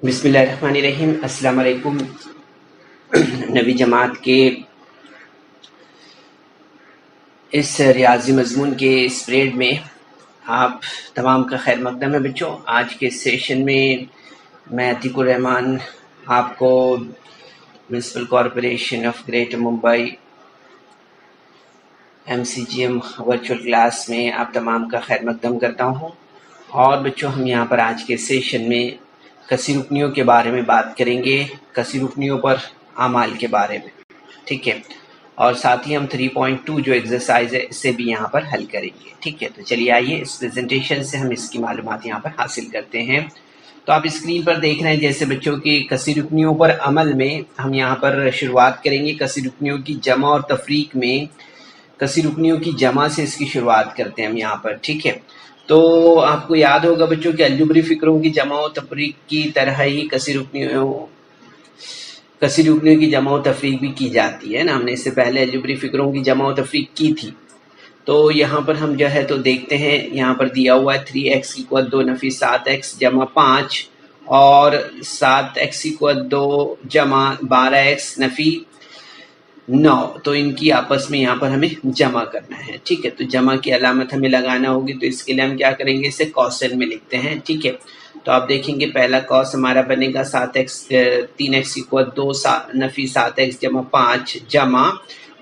बिस्मिल्लाहिर्रहमानिर्रहीम। अस्सलाम वालेकुम। नवी जमात के इस रियाजी मजमून के इस पीरियड में आप तमाम का खैर मकदम है बच्चों। आज के सेशन में मैं अतीकुर रहमान आपको municipal corporation of greater Mumbai MCGM virtual class में आप तमाम का खैर मकदम करता हूँ। और बच्चों, हम यहाँ पर आज के सेशन में कसी रुकनियों के बारे में बात करेंगे, कसी रुकनियों पर आमाल के बारे में, ठीक है। और साथ ही हम 3.2 जो एक्सरसाइज है इससे भी यहाँ पर हल करेंगे, ठीक है। तो चलिए आइए इस प्रेजेंटेशन से हम इसकी मालूमात यहाँ पर हासिल करते हैं। तो आप स्क्रीन पर देख रहे हैं जैसे बच्चों की कसी रुकनियों पर अमल में हम यहाँ पर शुरुआत करेंगे। कसी रुकनियों की जमा और तफरीक में कसी रुकनियों की जमा से इसकी शुरुआत करते हैं हम यहाँ पर, ठीक है। तो आपको याद होगा बच्चों कि अलजुबरी फिक्रों की जमा और तफरीक की तरह ही कसी रुकनियों की जमा और तफरीक भी की जाती है ना। हमने इससे पहले अलजुबरी फिक्रों की जमा और तफरीक की थी। तो यहाँ पर हम जो है तो देखते हैं, यहाँ पर दिया हुआ है 3x = 2 नफी 7x जमा 5 और 7x = 2 जमा 12x नफी 9। तो इनकी आपस में यहाँ पर हमें जमा करना है, ठीक है। तो जमा की अलामत हमें लगाना होगी, तो इसके लिए हम क्या करेंगे, इसे कॉसन में लिखते हैं, ठीक है। तो आप देखेंगे पहला कॉस हमारा बनेगा 3x = 2 नफी 7x जमा 5 जमा,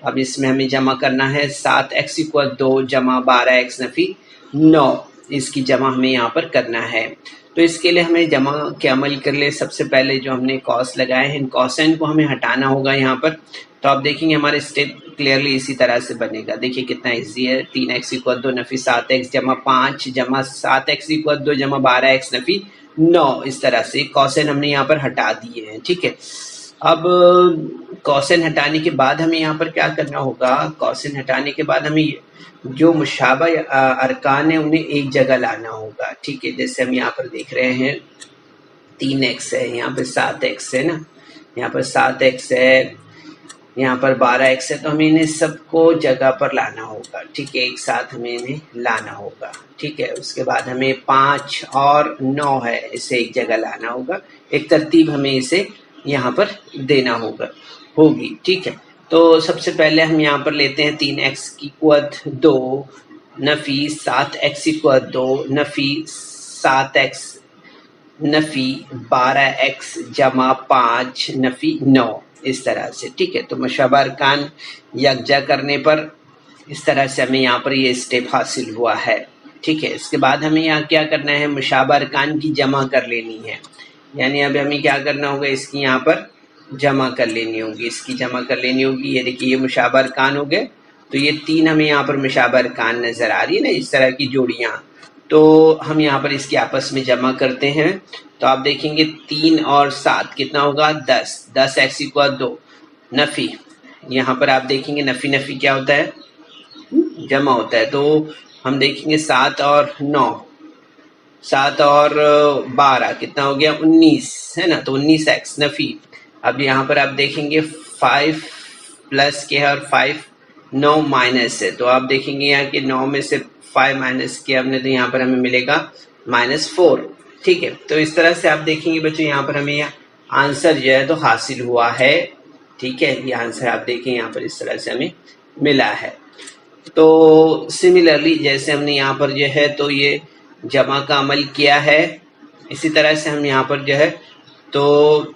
अब इसमें हमें जमा करना है 7x = 2 जमा 12x नफी 9। इसकी जमा हमें यहाँ पर करना है। तो इसके लिए हमें जमा के अमल कर ले। सबसे पहले जो हमने कॉस लगाए हैं इन कॉसन को हमें हटाना होगा यहाँ पर। तो आप देखेंगे हमारे स्टेप क्लियरली इसी तरह से बनेगा। देखिए कितना इजी है। 3x = 2 नफी 7x जमा 5 जमा 7x = 2 जमा 12x नफी 9। इस तरह से कॉसन हमने यहाँ पर हटा दिए हैं, ठीक है। अब कॉसन हटाने के बाद हमें यहाँ पर क्या करना होगा, कॉसन हटाने के बाद हमें जो मुशाबा अरकान है उन्हें एक जगह लाना होगा, ठीक है। जैसे हम यहाँ पर देख रहे हैं 3x है, यहाँ पर 7x है ना, यहाँ पर 7x है, यहाँ पर 12x है। तो हमें इन्हें सबको जगह पर लाना होगा, ठीक है। एक साथ हमें इन्हें लाना होगा, ठीक है। उसके बाद हमें 5 और 9 है, इसे एक जगह लाना होगा। एक तरतीब हमें इसे यहाँ पर देना होगी, ठीक है। तो सबसे पहले हम यहाँ पर लेते हैं 3x = 2 Nafi 7x = 2 Nafi 7x Nafi 12x जमा 5 नफी 9। इस तरह से, ठीक है। तो मुशाबा अरकान यकजा करने पर इस तरह से हमें यहाँ पर ये स्टेप हासिल हुआ है, ठीक है। इसके बाद हमें यहाँ क्या करना है, मुशाबा अरकान की जमा कर लेनी है। यानी अब हमें क्या करना होगा, इसकी यहाँ पर जमा कर लेनी होगी, इसकी जमा कर लेनी होगी। ये देखिए ये मुशाबा अरकान हो गए। तो ये 3 हमें यहाँ पर मुशाबा अरकान नजर आ रही है ना, इस तरह की जोड़ियाँ। तो हम यहाँ पर इसकी आपस में जमा करते हैं। तो आप देखेंगे 3 और 7 कितना होगा, 10। 10x = 2 नफी, यहाँ पर आप देखेंगे नफी नफी क्या होता है, जमा होता है। तो हम देखेंगे 7 और 9, 7 और 12 कितना हो गया, 19 है ना। तो 19x नफी। अब यहाँ पर आप देखेंगे 5 प्लस के है और 5 9 माइनस है। तो आप देखेंगे यहाँ के 9 में से 5 माइनस किया हमने, तो यहाँ पर हमें मिलेगा -4, ठीक है। तो इस तरह से आप देखेंगे बच्चों यहाँ पर हमें आंसर जो है तो हासिल हुआ है, ठीक है। ये आंसर आप देखें यहाँ पर इस तरह से हमें मिला है। तो सिमिलरली जैसे हमने यहाँ पर जो है तो ये जमा का अमल किया है, इसी तरह से हम यहाँ पर जो है तो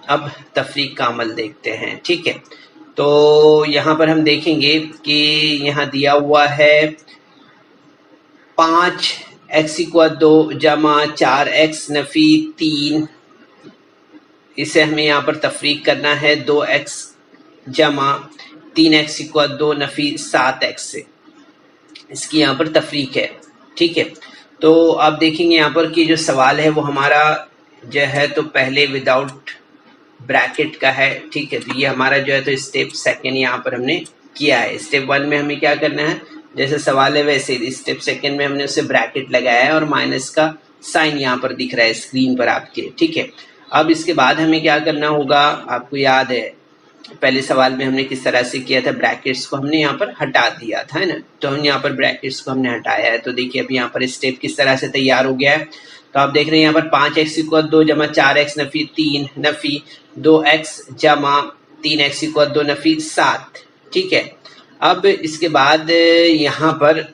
अब तफरीक का अमल देखते हैं, ठीक है। तो यहाँ पर हम देखेंगे कि यहाँ दिया हुआ है 5x = 2 जमा 4x नफी 3। इसे हमें यहाँ पर तफरीक करना है 2x जमा 3x = 2 नफी 7x से। इसकी यहाँ पर तफरीक है, ठीक है। तो आप देखेंगे यहाँ पर कि जो सवाल है वो हमारा जो है तो पहले विदाउट ब्रैकेट का है, ठीक है। तो ये हमारा जो है तो स्टेप सेकंड यहाँ पर हमने किया है। स्टेप 1 में हमें क्या करना है, जैसे सवाल है वैसे स्टेप सेकंड में हमने उसे ब्रैकेट लगाया है और माइनस का साइन यहाँ पर दिख रहा है स्क्रीन पर आपके, ठीक है। अब इसके बाद हमें क्या करना होगा, आपको याद है पहले सवाल में हमने किस तरह से किया था, ब्रैकेट्स को हमने यहाँ पर हटा दिया था, है ना। तो हम यहाँ पर ब्रैकेट्स को हमने हटाया है। तो देखिए अब यहाँ पर स्टेप किस तरह से तैयार हो गया है। तो आप देख रहे हैं यहाँ पर 5x इक्वल 2 जमा 4x नफी 3 नफी 2x जमा 3x इक्वल 2 नफी 7। ठीक है, अब इसके बाद यहाँ पर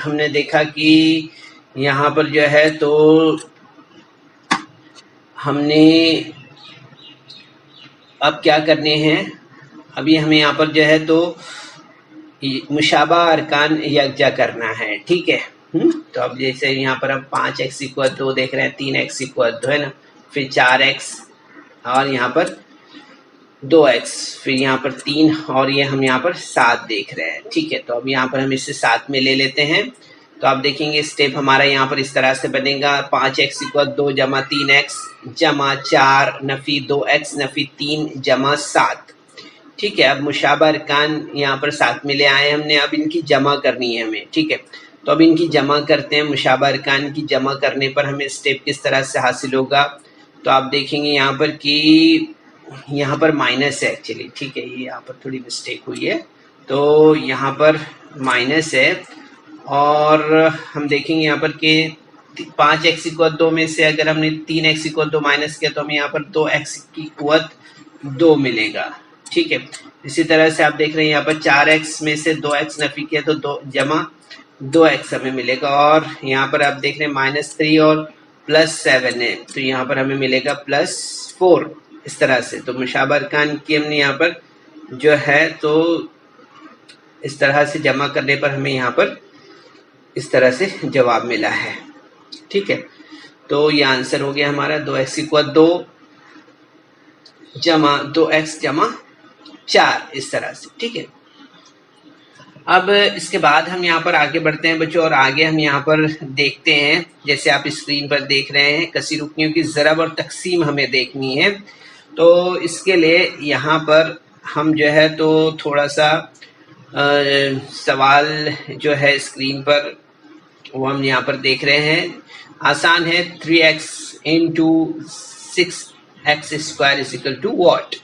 हमने देखा कि यहाँ पर जो है तो हमने अब क्या करने हैं, अभी हमें यहाँ पर जो है तो मुशाबा अरकान यकजा करना है। ठीक है, तो अब जैसे यहाँ पर हम 5x इक्वल 2 देख रहे हैं, 3x इक्वल 2 है ना, फिर 4x और यहाँ पर 2x, फिर यहाँ पर 3 और ये हम यहाँ पर 7 देख रहे हैं। ठीक है, तो अब यहाँ पर हम इसे 7 में ले लेते हैं। तो आप देखेंगे स्टेप हमारा यहाँ पर इस तरह से बनेगा, 5x इक्वल 2 जमा 3x जमा 4 नफी 2x नफी 3 जमा 7। ठीक है, अब मुशाबा अरकान यहाँ पर 7 में ले आए हमने, अब इनकी जमा करनी है हमें। ठीक है, तो अब इनकी जमा करते हैं। मुशाबा अरकान की जमा करने पर हमें स्टेप किस तरह से हासिल होगा, तो आप देखेंगे यहाँ पर कि यहाँ पर माइनस है एक्चुअली। ठीक है, ये यहाँ पर थोड़ी मिस्टेक हुई है, तो यहाँ पर माइनस है और हम देखेंगे यहाँ पर कि 5x इक्वल 2 में से अगर हमने 3x इक्वल 2 माइनस किया तो हमें यहाँ पर 2x की कुवत 2 मिलेगा। ठीक है, इसी तरह से आप देख रहे हैं यहाँ पर 4x में से 2x नफी किया तो 2 जमा 2x हमें मिलेगा, और यहाँ पर आप देख रहे हैं -3 और +7 है, तो यहाँ पर हमें मिलेगा +4 इस तरह से। तो मुशाबा अरकान की हमने यहाँ पर जो है तो इस तरह से जमा करने पर हमें यहाँ पर इस तरह से जवाब मिला है। ठीक है, तो ये आंसर हो गया हमारा 2x इक्वल 2 जमा 2x जमा 4 इस तरह से। ठीक है, अब इसके बाद हम यहाँ पर आगे बढ़ते हैं बच्चों, और आगे हम यहाँ पर देखते हैं, जैसे आप स्क्रीन पर देख रहे हैं, कसी रुकनियों की ज़रब और तकसीम हमें देखनी है। तो इसके लिए यहाँ पर हम जो है तो थोड़ा सा सवाल जो है स्क्रीन पर वो हम यहाँ पर देख रहे हैं। आसान है, 3x into 6x square is equal to what.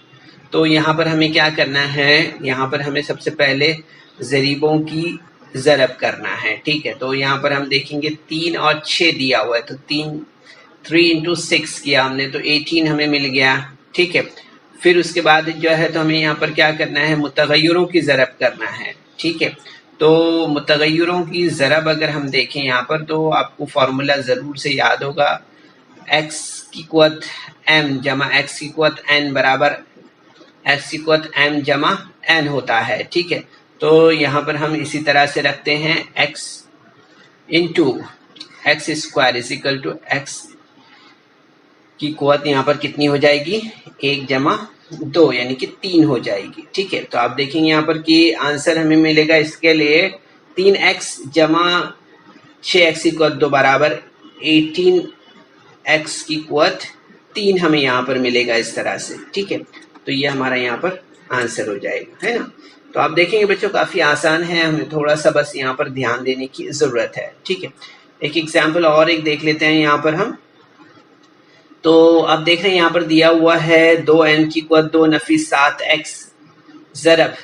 तो यहाँ पर हमें क्या करना है, यहाँ पर हमें सबसे पहले ज़रीबों की ज़रब करना है। ठीक है, तो यहाँ पर हम देखेंगे 3 और 6 दिया हुआ है, तो 3 इंटू 6 किया हमने तो 18 हमें मिल गया। ठीक है, फिर उसके बाद जो है तो हमें यहाँ पर क्या करना है, मुतगय्यरों की ज़रब करना है। ठीक है, तो मुतगय्यरों की ज़रब अगर हम देखें यहाँ पर तो आपको फार्मूला ज़रूर से याद होगा, x की कुवत m जमा x की कुवत n बराबर x की कुवत m जमा n होता है। ठीक है, तो यहाँ पर हम इसी तरह से रखते हैं, x into x square is equal to x की कुवत यहाँ पर कितनी हो जाएगी, 1 जमा 2 यानी कि 3 हो जाएगी। ठीक है, तो आप देखेंगे यहाँ पर कि आंसर हमें मिलेगा इसके लिए 3x जमा 6x की कुवत 2 बराबर 18x की कुवत 3 हमें यहाँ पर मिलेगा इस तरह से। ठीक है, तो ये हमारा यहाँ पर आंसर हो जाएगा, है ना। तो आप देखेंगे बच्चों काफ़ी आसान है, हमें थोड़ा सा बस यहाँ पर ध्यान देने की ज़रूरत है। ठीक है, एक एग्जाम्पल और एक देख लेते हैं यहाँ पर हम। तो आप देख रहे हैं यहाँ पर दिया हुआ है 2n की कुवत 2 नफी 7x ज़रब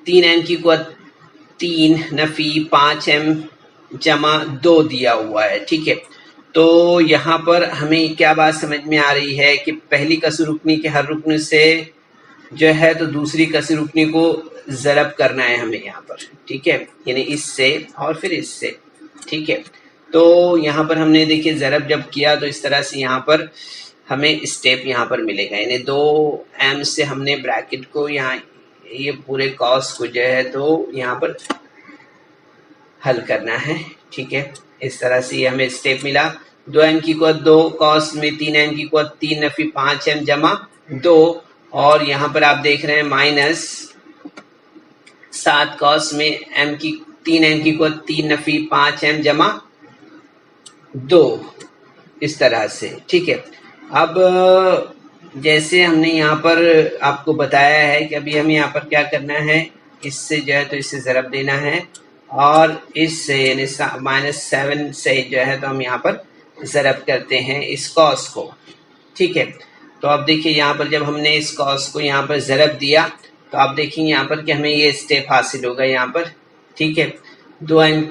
3n की कुवत 3 नफी 5m जमा 2 दिया हुआ है। ठीक है, तो यहाँ पर हमें क्या बात समझ में आ रही है कि पहली कसर रुकनी के हर रुकन से जो है तो दूसरी कसर रुकनी को ज़रब करना है हमें यहाँ पर। ठीक है, यानी इससे और फिर इससे। ठीक है, तो यहाँ पर हमने देखिए ज़रब जब किया तो इस तरह से यहाँ पर हमें स्टेप यहाँ पर मिलेगा, यानी 2m से हमने ब्रैकेट को यहाँ ये पूरे कॉस को जो है तो यहाँ पर हल करना है। ठीक है, इस तरह से ये हमें स्टेप मिला, 2m की कुवत 2 कॉस में 3m की कुवत 3 नफी 5m जमा 2, और यहाँ पर आप देख रहे हैं माइनस 7 कॉस में m की 3m की कुवत 3 नफी 5m जमा 2 इस तरह से। ठीक है, अब जैसे हमने यहाँ पर आपको बताया है कि अभी हमें यहाँ पर क्या करना है, इससे जो है तो इससे ज़रब देना है, और इससे यानी -7 से जो है तो हम यहाँ पर ज़रब करते हैं इस कॉस को। ठीक है, तो आप देखिए यहाँ पर जब हमने इस कॉस को यहाँ पर ज़रब दिया तो आप देखेंगे यहाँ पर कि हमें ये स्टेप हासिल होगा यहाँ पर। ठीक है, 2m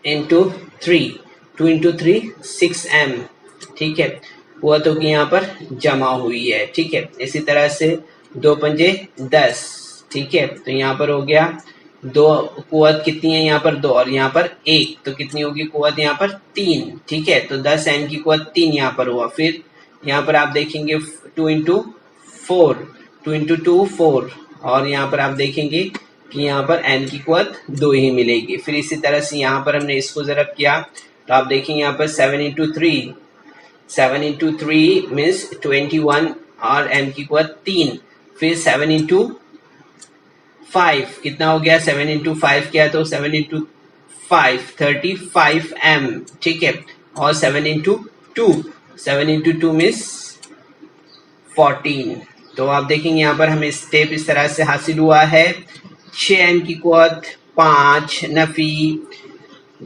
इंटू 3 2 इंटू 3 6m, ठीक है, कुव्वतों की यहाँ पर जमा हुई है, ठीक है। इसी तरह से 2 पंजे 10, ठीक है, तो यहाँ पर हो गया 2, कुव्वत कितनी है यहाँ पर 2 और यहाँ पर 1, तो कितनी होगी कुव्वत यहाँ पर 3, ठीक है, तो 10m की कुव्वत 3 यहाँ पर हुआ। फिर यहाँ पर आप देखेंगे 2 इंटू 4, 2 इंटू 2 4, और यहाँ पर आप देखेंगे कि यहाँ पर n की कुव्वत 2 ही मिलेगी। फिर इसी तरह से यहाँ पर हमने इसको ज़रब किया तो आप देखेंगे यहाँ पर 7 इंटू 3, 7 इंटू 3 मीन्स 21 और m की कुव्वत 3। फिर 7 इंटू 5 कितना हो गया, 7 इंटू 5 किया तो 7 इंटू 5 35m, ठीक है, और 7 इंटू 2, 7 इंटू 2 मीन्स 14। तो आप देखेंगे यहाँ पर हमें स्टेप इस तरह से हासिल हुआ है। 6m की कुव्वत 5 नफी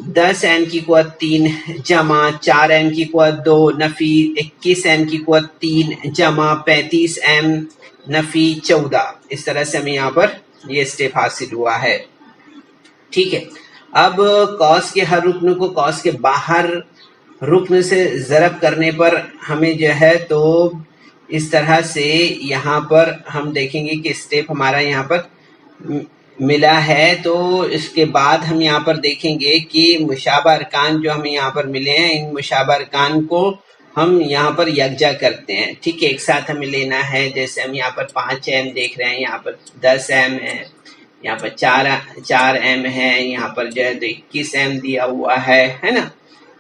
10m की कुव्वत 3 जमा 4m की कुव्वत 2 नफी 21m की कुव्वत 3 जमा 35m नफी 14। इस तरह से हमें यहाँ पर ये स्टेप हासिल हुआ है, ठीक है। अब कॉस के हर रुकन को कॉस के बाहर रुकन से ज़रब करने पर हमें जो है तो इस तरह से यहाँ पर हम देखेंगे कि स्टेप हमारा यहाँ पर मिला है। तो इसके बाद हम यहाँ पर देखेंगे कि मुशाबा अरकान जो हमें यहाँ पर मिले हैं, इन मुशाबा अरकान को हम यहाँ पर यकजा करते हैं, ठीक है, एक साथ हमें लेना है। जैसे हम यहाँ पर 5m देख रहे हैं, यहाँ पर 10m है, यहाँ पर 4m है, यहाँ पर जो है तो 21m दिया हुआ है ना,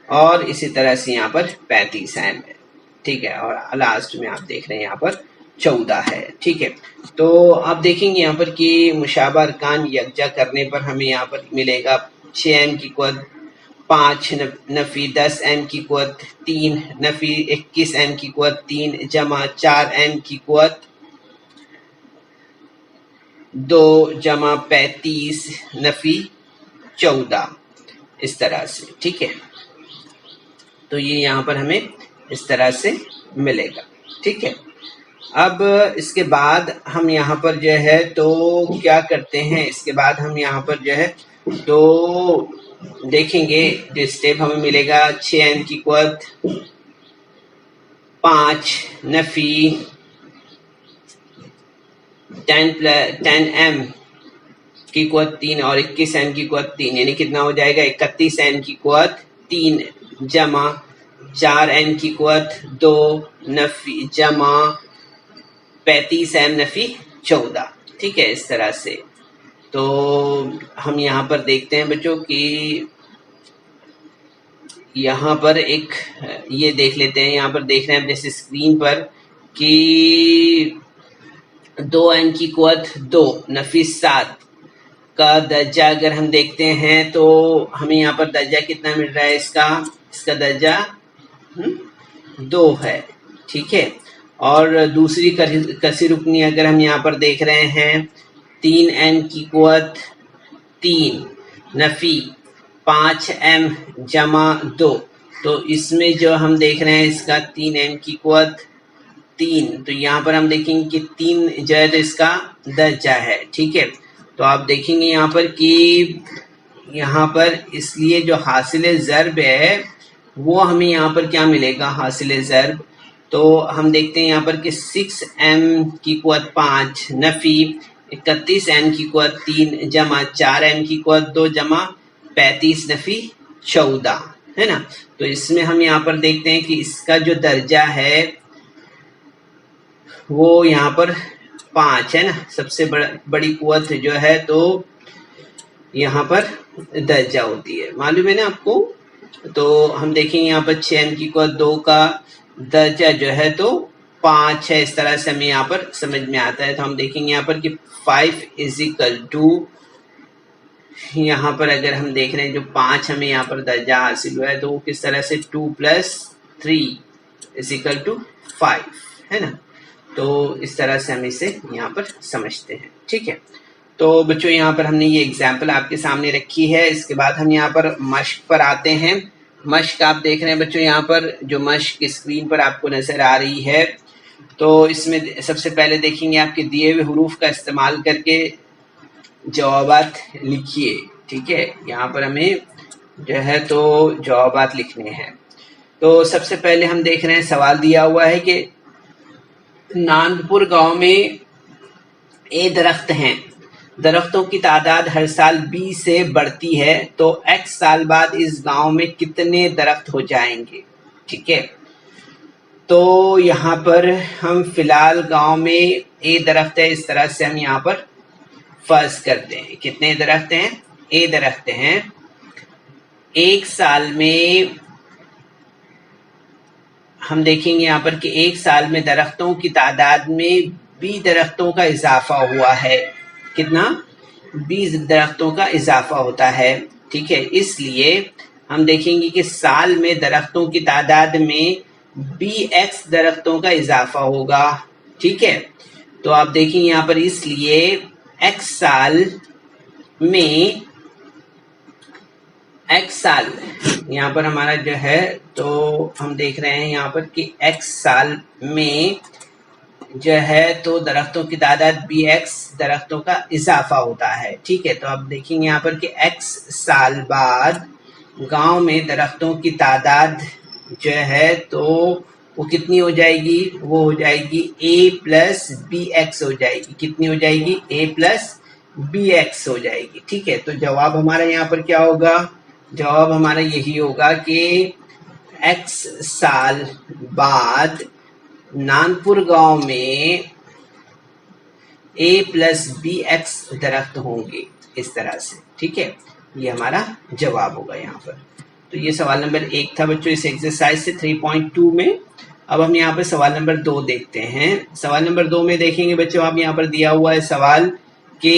और इसी तरह से यहाँ पर 35m है, ठीक है, और लास्ट में आप देख रहे हैं यहाँ पर 14 है, ठीक है। तो आप देखेंगे यहाँ पर कि मुशाबा अरकान यकजा करने पर हमें यहाँ पर मिलेगा 6m की कुव्वत 5 नफी 10m की कुव्वत 3 नफी 21m की कुव्वत 3 जमा 4m की कुव्वत 2 जमा 35 नफी 14, इस तरह से, ठीक है। तो ये यहाँ पर हमें इस तरह से मिलेगा, ठीक है। अब इसके बाद हम यहाँ पर जो है तो क्या करते हैं, इसके बाद हम यहाँ पर जो है तो देखेंगे जो स्टेप हमें मिलेगा 6m की कुव्वत 5 नफी 10m की कुव्वत 3 और 21m की कुव्वत 3, यानी कितना हो जाएगा 31m की कुव्वत 3 जमा 4m की कुव्वत 2 नफी जमा 35m नफी 14, ठीक है, इस तरह से। तो हम यहाँ पर देखते हैं बच्चों कि यहाँ पर एक ये देख लेते हैं, यहाँ पर देख रहे हैं जैसे स्क्रीन पर कि 2m की कुव्वत 2 नफी 7 का दर्जा अगर हम देखते हैं तो हमें यहाँ पर दर्जा कितना मिल रहा है, इसका दर्जा 2 है, ठीक है। और दूसरी कसी रुकनी अगर हम यहाँ पर देख रहे हैं 3m की कुव्वत 3 नफी 5m जमा 2, तो इसमें जो हम देख रहे हैं इसका 3m की कुव्वत 3, तो यहाँ पर हम देखेंगे कि 3 जो है तो इसका दर्जा है, ठीक है। तो आप देखेंगे यहाँ पर कि यहाँ पर इसलिए जो हासिल ज़रब है वो हमें यहाँ पर क्या मिलेगा, हासिल ज़रब। तो हम देखते हैं यहाँ पर कि 6m की कुव्वत 5 नफी 31m की कुव्वत 3 जमा 4m की कुव्वत 2 जमा 35 नफी 14, है ना। तो इसमें हम यहाँ पर देखते हैं कि इसका जो दर्जा है वो यहाँ पर 5 है ना, सबसे बड़ी कुव्वत जो है तो यहाँ पर दर्जा होती है, मालूम है ना आपको। तो हम देखेंगे यहाँ पर 6m की कुव्वत 2 का दर्जा जो है तो 5 है, इस तरह से हमें यहाँ पर समझ में आता है। तो हम देखेंगे यहाँ पर कि 5 इज इक्वल टू, यहाँ पर अगर हम देख रहे हैं जो 5 हमें यहाँ पर दर्जा हासिल हुआ है तो वो किस तरह से 2 + 3 इज इक्वल टू 5, है ना। तो इस तरह से हम इसे यहाँ पर समझते हैं, ठीक है। तो बच्चों यहाँ पर हमने ये एग्जाम्पल आपके सामने रखी है। इसके बाद हम यहाँ पर मश्क पर आते हैं। मश्क आप देख रहे हैं बच्चों, यहाँ पर जो मश्क स्क्रीन पर आपको नज़र आ रही है, तो इसमें सबसे पहले देखेंगे आपके दिए हुए हुरूफ का इस्तेमाल करके जवाबात लिखिए, ठीक है। यहाँ पर हमें جو ہے تو جوابات لکھنے ہیں۔ تو سب سے پہلے ہم دیکھ رہے ہیں سوال دیا ہوا ہے کہ ناندپور گاؤں میں اے درخت ہیں، درختوں کی تعداد ہر سال 20 سے بڑھتی ہے، تو ایکس سال بعد اس گاؤں میں کتنے درخت ہو جائیں گے؟ ٹھیک ہے، تو یہاں پر ہم فی الحال گاؤں میں اے درخت ہے، اس طرح سے ہم یہاں پر فرض کرتے ہیں۔ کتنے درخت ہیں؟ اے درخت ہیں، ایک سال میں ہم دیکھیں گے یہاں پر کہ ایک سال میں درختوں کی تعداد میں 20 درختوں کا اضافہ ہوا ہے۔ کتنا؟ 20 درختوں کا اضافہ ہوتا ہے، ٹھیک ہے۔ اس لیے ہم دیکھیں گے کہ سال میں درختوں کی تعداد میں BX درختوں کا اضافہ ہوگا، ٹھیک ہے۔ تو آپ دیکھیں یہاں پر اس لیے X سال میں یہاں پر ہمارا جو ہے تو ہم دیکھ رہے ہیں یہاں پر کہ X سال میں جو ہے تو درختوں کی تعداد BX درختوں کا اضافہ ہوتا ہے، ٹھیک ہے۔ تو آپ دیکھیں گے یہاں پر کہ X سال بعد گاؤں میں درختوں کی تعداد جو ہے تو وہ کتنی ہو جائے گی؟ وہ ہو جائے گی A+BX ہو جائے گی۔ کتنی ہو جائے گی؟ A+BX ہو جائے گی، ٹھیک ہے۔ تو جواب ہمارا یہاں پر کیا ہوگا؟ جواب ہمارا یہی ہوگا کہ X سال بعد ناندپور گاؤں میں A+BX درخت ہوں گے، اس طرح سے، ٹھیک ہے۔ یہ ہمارا جواب ہوگا یہاں پر۔ تو یہ سوال نمبر 1 تھا بچوں اس ایکسرسائز سے 3.2 میں۔ اب ہم یہاں پر سوال نمبر 2 دیکھتے ہیں۔ سوال نمبر 2 میں دیکھیں گے بچوں، آپ یہاں پر دیا ہوا ہے سوال کہ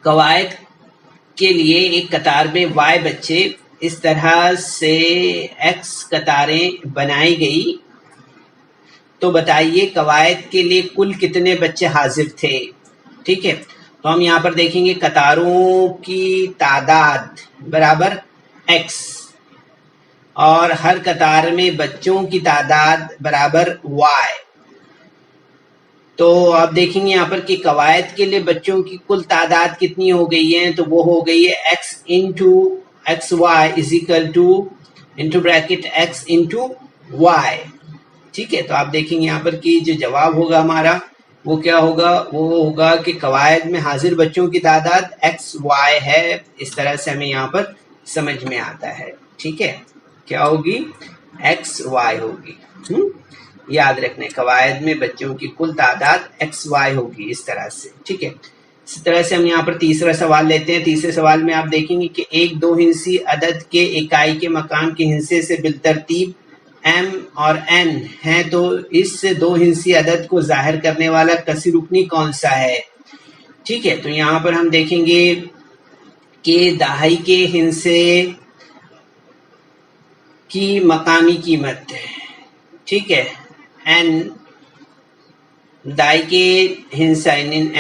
قواعد کے لیے ایک قطار میں Y بچے اس طرح سے X قطاریں بنائی گئی، تو بتائیے قواعد کے لیے کل کتنے بچے حاضر تھے، ٹھیک ہے۔ تو ہم یہاں پر دیکھیں گے قطاروں کی تعداد برابر X اور ہر قطار میں بچوں کی تعداد برابر Y۔ تو آپ دیکھیں گے یہاں پر کہ قواعد کے لیے بچوں کی کل تعداد کتنی ہو گئی ہے، تو وہ ہو گئی ہے X into XY is equal to into bracket X into Y، ٹھیک ہے۔ تو آپ دیکھیں گے یہاں پر کہ جو جواب ہوگا ہمارا وہ کیا ہوگا؟ وہ ہوگا کہ قواعد میں حاضر بچوں کی تعداد XY ہے، اس طرح سے ہمیں یہاں پر سمجھ میں آتا ہے، ٹھیک ہے۔ کیا ہوگی؟ XY ہوگی۔ یاد رکھنے قواعد میں بچوں کی کل تعداد XY ہوگی، اس طرح سے، ٹھیک ہے۔ اس طرح سے ہم یہاں پر تیسرا سوال لیتے ہیں۔ تیسرے سوال میں آپ دیکھیں گے کہ ایک 2 ہندسی عدد کے اکائی کے مقام کے ہندسے سے بالترتیب M اور N ہیں، تو اس 2 ہندسی عدد کو ظاہر کرنے والا کثیر رکنی کون سا ہے؟ ٹھیک ہے، تو یہاں پر ہم دیکھیں گے کہ دہائی کے ہندسے کی مقامی قیمت، ٹھیک ہے، N دائی کے ہندسہ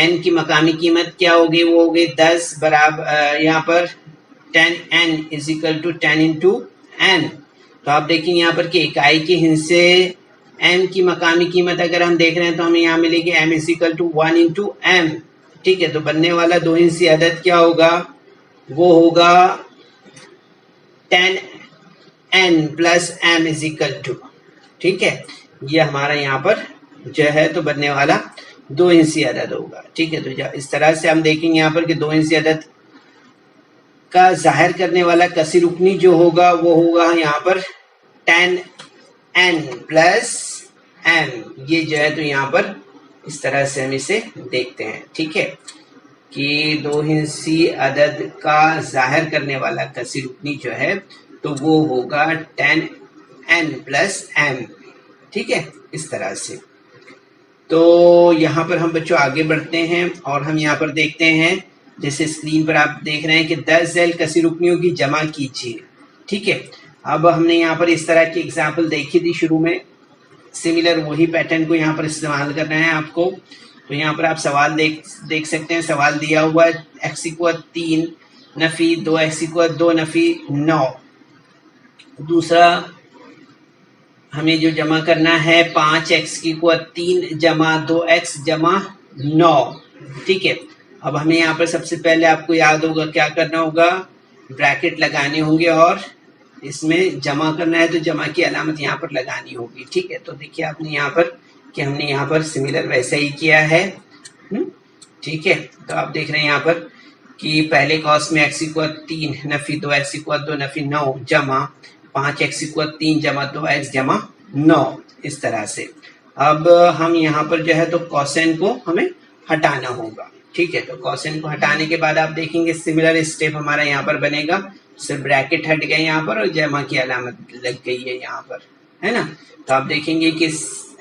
N کی مقامی قیمت کیا ہوگی؟ وہ ہوگی 10 برابر یہاں پر 10N is equal to 10 into N۔ تو آپ دیکھیں یہاں پر کہ اکائی کے ہندسے M کی مقامی قیمت اگر ہم دیکھ رہے ہیں تو ہمیں یہاں ملے گی M is equal to 1 into M، ٹھیک ہے۔ تو بننے والا 2 ہندسی عدد کیا ہوگا؟ وہ ہوگا 10N plus M is equal to، ٹھیک ہے۔ یہ ہمارا یہاں پر جو ہے تو بننے والا 2 ہندسی عدد ہوگا، ٹھیک ہے۔ تو اس طرح سے ہم دیکھیں گے یہاں پر کہ 2 ہندسی عدد کا ظاہر کرنے والا کثیر رکنی جو ہوگا وہ ہوگا یہاں پر 10N plus M۔ یہ جو ہے تو یہاں پر اس طرح سے ہم اسے دیکھتے ہیں، ٹھیک ہے، کہ 2 ہندسی عدد کا ظاہر کرنے والا کثیر رکنی جو ہے تو وہ ہوگا 10N plus M، ٹھیک ہے، اس طرح سے۔ تو یہاں پر ہم بچوں آگے بڑھتے ہیں اور ہم یہاں پر دیکھتے ہیں، جیسے اسکرین پر آپ دیکھ رہے ہیں کہ 10 ذیل کثیر رکنیوں کی جمع کیجیے، ٹھیک ہے۔ اب ہم نے یہاں پر اس طرح کی اگزامپل دیکھی تھی شروع میں، سملر وہی پیٹرن کو یہاں پر استعمال کرنا ہے آپ کو۔ تو یہاں پر آپ سوال دیکھ سکتے ہیں، سوال دیا ہوا ہے x = 3 نفی 2x = 2 نفی 9۔ دوسرا ہمیں جو جمع کرنا ہے 5x کی قوت 3 جمع 2x جمع 9، ٹھیک ہے۔ اب ہمیں یہاں پر سب سے پہلے آپ کو یاد ہوگا کیا کرنا ہوگا ब्रैकेट लगाने होंगे और इसमें जमा करना है तो जमा की अलामत यहाँ पर लगानी होगी। ठीक है, तो देखिए आपने यहाँ पर कि हमने यहाँ पर सिमिलर वैसा ही किया है। ठीक है, तो आप देख रहे हैं यहाँ पर कि पहले कॉस में x equal 3 Nafi 2x equal 2 Nafi 9 जमा 5x इक्वल 3 जमा 2x जमा 9, इस तरह से। अब हम यहाँ पर जो है तो कोसाइन को हमें हटाना होगा। ठीक है, तो कोसाइन को हटाने के बाद आप देखेंगे सिमिलर स्टेप हमारा यहाँ पर बनेगा, सिर्फ ब्रैकेट हट गए यहाँ पर और जमा की अलामत लग गई है यहाँ पर, है ना। तो आप देखेंगे कि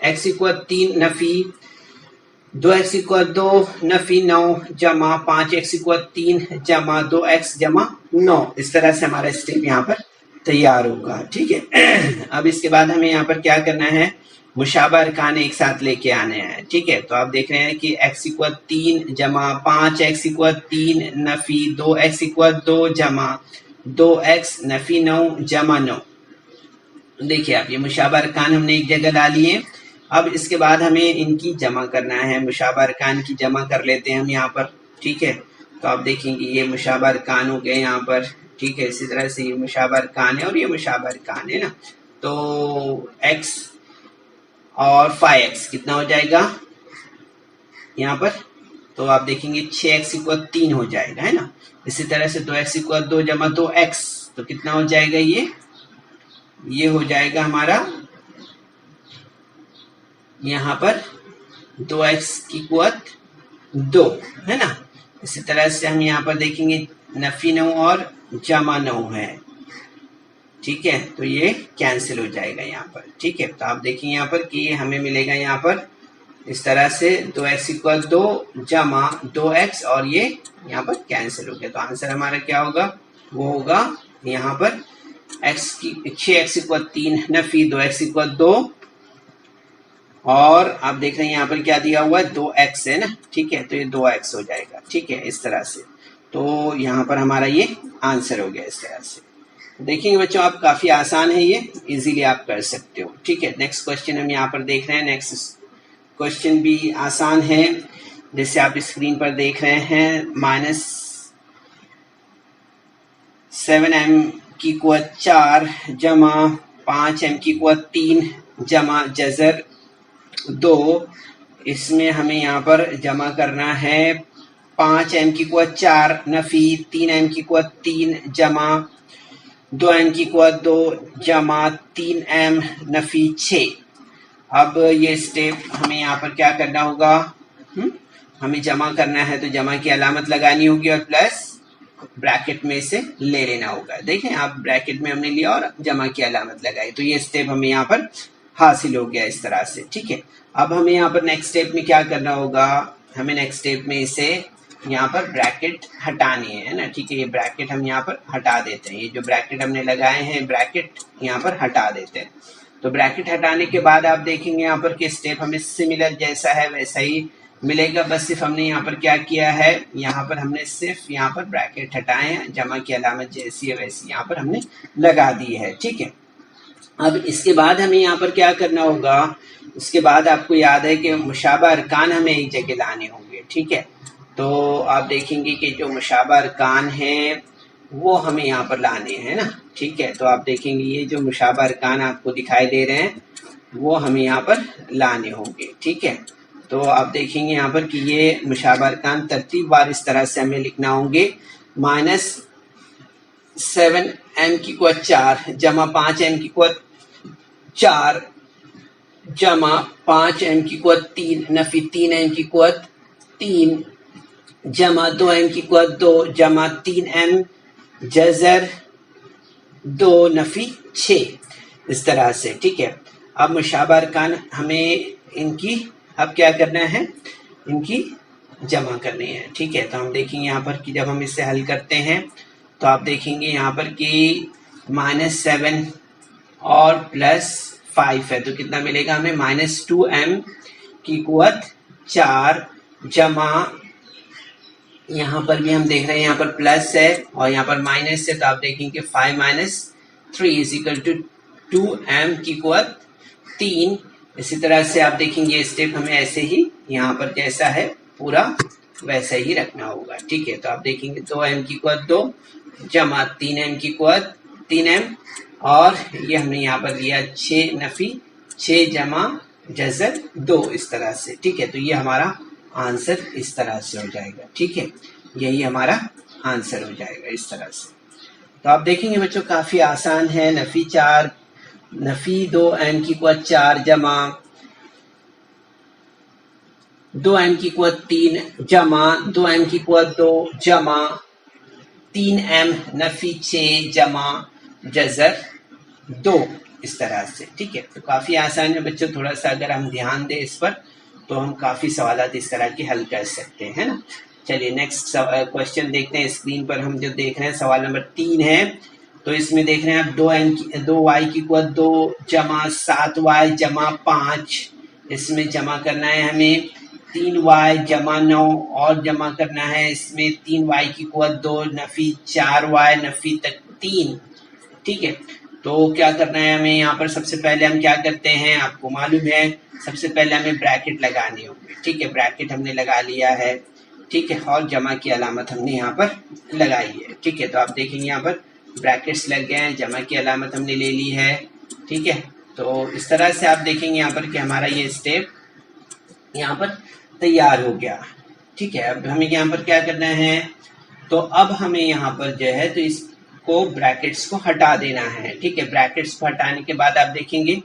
x equal 3 Nafi 2x equal 2 Nafi 9 जमा 5x इक्वल 3 जमा 2x जमा 9, इस तरह से हमारा स्टेप यहाँ पर तैयार होगा। ठीक है, अब इसके बाद हमें यहाँ पर क्या करना है, मुशाबा अरकान एक साथ लेके आने हैं। ठीक है, तो आप देख रहे हैं कि x इक्वल 3 जमा 5x equal 3 Nafi 2x equal 2 जमा 2x नफी 9 जमा 9। देखिए आप ये मुशाबा अरकान हमने एक जगह डाली है। अब इसके बाद हमें इनकी जमा करना है, मुशाबा अरकान की जमा कर लेते हैं हम यहाँ पर। ठीक है, तो आप देखेंगे ये मुशाबा अरकान हो गए यहाँ पर। ठीक है, इसी तरह से ये मुशाबा अरकान है और ये मुशाबा अरकान है ना। तो x और 5x कितना हो जाएगा यहाँ पर, तो आप देखेंगे 6x इक्वल 3 हो जाएगा, है ना। इसी तरह से 2x इक्वल 2 जमा 2x, तो कितना हो जाएगा ये हो जाएगा हमारा यहाँ पर 2x की कुवत 2, है ना। इसी तरह से हम यहाँ पर देखेंगे नफी 9 और जमा 9 है। ठीक है, तो ये कैंसिल हो जाएगा यहाँ पर। ठीक है, तो आप देखिए यहाँ पर कि हमें मिलेगा यहाँ पर इस तरह से 2x इक्वल 2 जमा 2x और ये यहाँ पर कैंसिल हो गया। तो आंसर हमारा क्या होगा, वो होगा यहाँ पर 6x equal 3 Nafi 2x equal 2 और आप देख रहे हैं यहाँ पर क्या दिया हुआ है 2x है ना। ठीक है, तो ये 2x हो जाएगा। ठीक है, इस तरह से। तो यहाँ पर हमारा ये आंसर हो गया इस तरह से। देखेंगे बच्चों आप काफी आसान है, ये इजीली आप कर सकते हो। ठीक है, नेक्स्ट क्वेश्चन हम यहाँ पर देख रहे हैं। नेक्स्ट क्वेश्चन भी आसान है, जैसे आप स्क्रीन पर देख रहे हैं। -7m की कुवत 4 जमा 5m की कुवत 3 जमा जजर 2, इसमें हमें यहाँ पर जमा करना है 5m की कुवत 4 नफी 3m की कुवत 3 जमा 2m की कुवत 2 जमा 3m नफी 6। अब ये स्टेप हमें यहाँ पर क्या करना होगा, हमें जमा करना है तो जमा की अलामत लगानी होगी और प्लस ब्रैकेट में से ले लेना होगा। देखें आप ब्रैकेट में हमने लिया और जमा की अलामत लगाई, तो ये स्टेप हमें यहाँ पर हासिल हो गया इस तरह से। ठीक है, अब हमें यहाँ पर नेक्स्ट स्टेप में क्या करना होगा, हमें नेक्स्ट स्टेप में इसे यहाँ पर ब्रैकेट हटानी है ना। ठीक है, ये ब्रैकेट हम यहाँ पर हटा देते हैं, ये जो ब्रैकेट हमने लगाए हैं ब्रैकेट यहाँ पर हटा देते हैं। तो ब्रैकेट हटाने के बाद आप देखेंगे यहाँ पर कि स्टेप हमें सिमिलर जैसा है वैसा ही मिलेगा, बस सिर्फ हमने यहाँ पर क्या किया है, यहाँ पर हमने सिर्फ यहाँ पर ब्रैकेट हटाए हैं, जमा की अलामत जैसी है वैसी यहाँ पर हमने लगा दी है। ठीक है, अब इसके बाद हमें यहाँ पर क्या करना होगा, उसके बाद आपको याद है कि मुशाबा अरकान हमें एक जगह लाने होंगे। ठीक है, तो आप देखेंगे कि जो मुशाबा अरकान है वो हमें यहाँ पर लाने हैं ना। ठीक है, तो आप देखेंगे ये जो मुशाबा अरकान आपको दिखाई दे रहे हैं वो हमें यहाँ पर लाने होंगे। ठीक है, तो आप देखेंगे यहाँ पर कि ये मुशाबा अरकान तरतीब वार इस तरह से हमें लिखना होंगे। -7m की कुवत 4 जमा 5m की कुवत 4 जमा 5m की कुवत 3 नफी 3m की कुवत 3 जमा 2m की कुवत 2 जमा 3m जजर 2 नफी 6, इस तरह से। ठीक है, अब मुशाबा अरकान हमें इनकी अब क्या करना है, इनकी जमा करनी है। ठीक है, तो हम देखेंगे यहाँ पर कि जब हम इसे हल करते हैं तो आप देखेंगे यहाँ पर कि -7 और +5 है, तो कितना मिलेगा हमें, -2m की कुवत 4 जमा, यहाँ पर भी हम देख रहे हैं यहाँ पर प्लस है और यहाँ पर माइनस है, तो आप देखेंगे 5 - 3 = 2m की कुवत 3। इसी तरह से आप देखेंगे स्टेप हमें ऐसे ही यहाँ पर जैसा है पूरा वैसा ही रखना होगा। ठीक है, तो आप देखेंगे 2m की कुवत 2 जमा 3m की कुव्वत 3m, और ये हमने यहाँ पर लिया 6 नफी 6 जमा जजर 2, इस तरह से। ठीक है, तो ये हमारा आंसर इस तरह से हो जाएगा। ठीक है, यही हमारा आंसर हो जाएगा इस तरह से। तो आप देखेंगे बच्चों काफी आसान है। नफी 4 नफी 2m की कुव्वत 4 जमा 2m की कुव्वत 3 जमा 2m की कुव्वत 2 जमा 3m नफी 6 जमा जजर 2, इस तरह से। ठीक है, तो काफी आसान है बच्चों। थोड़ा सा अगर हम ध्यान दें इस पर तो हम काफी सवालात इस तरह के हल कर सकते हैं ना। चलिए नेक्स्ट क्वेश्चन देखते हैं। स्क्रीन पर हम जो देख रहे हैं सवाल नंबर 3 है। तो इसमें देख रहे हैं आप 2y की कुव्वत 2 जमा 7y जमा 5, इसमें जमा करना है हमें 3y जमा 9, और जमा करना है इसमें 3y की कुव्वत 2 नफी 4y नफी तक 3। ठीक है, तो क्या करना है हमें यहाँ पर, सबसे पहले हम क्या करते हैं आपको मालूम है, सबसे पहले हमें ब्रैकेट लगाने होंगे। ठीक है, ब्रैकेट हमने लगा लिया है। ठीक है, और जमा की अलामत हमने यहाँ पर लगाई है। ठीक है, तो आप देखेंगे यहाँ पर ब्रैकेट्स लग गए हैं, जमा की अलामत हमने ले ली है। ठीक है, तो इस तरह से आप देखेंगे यहाँ पर कि हमारा ये स्टेप यहाँ पर तैयार हो गया। ठीक है, अब हमें यहाँ पर क्या करना है, तो अब हमें यहाँ पर जो है तो इसको ब्रैकेट्स को हटा देना है। ठीक है, ब्रैकेट्स को हटाने के बाद आप देखेंगे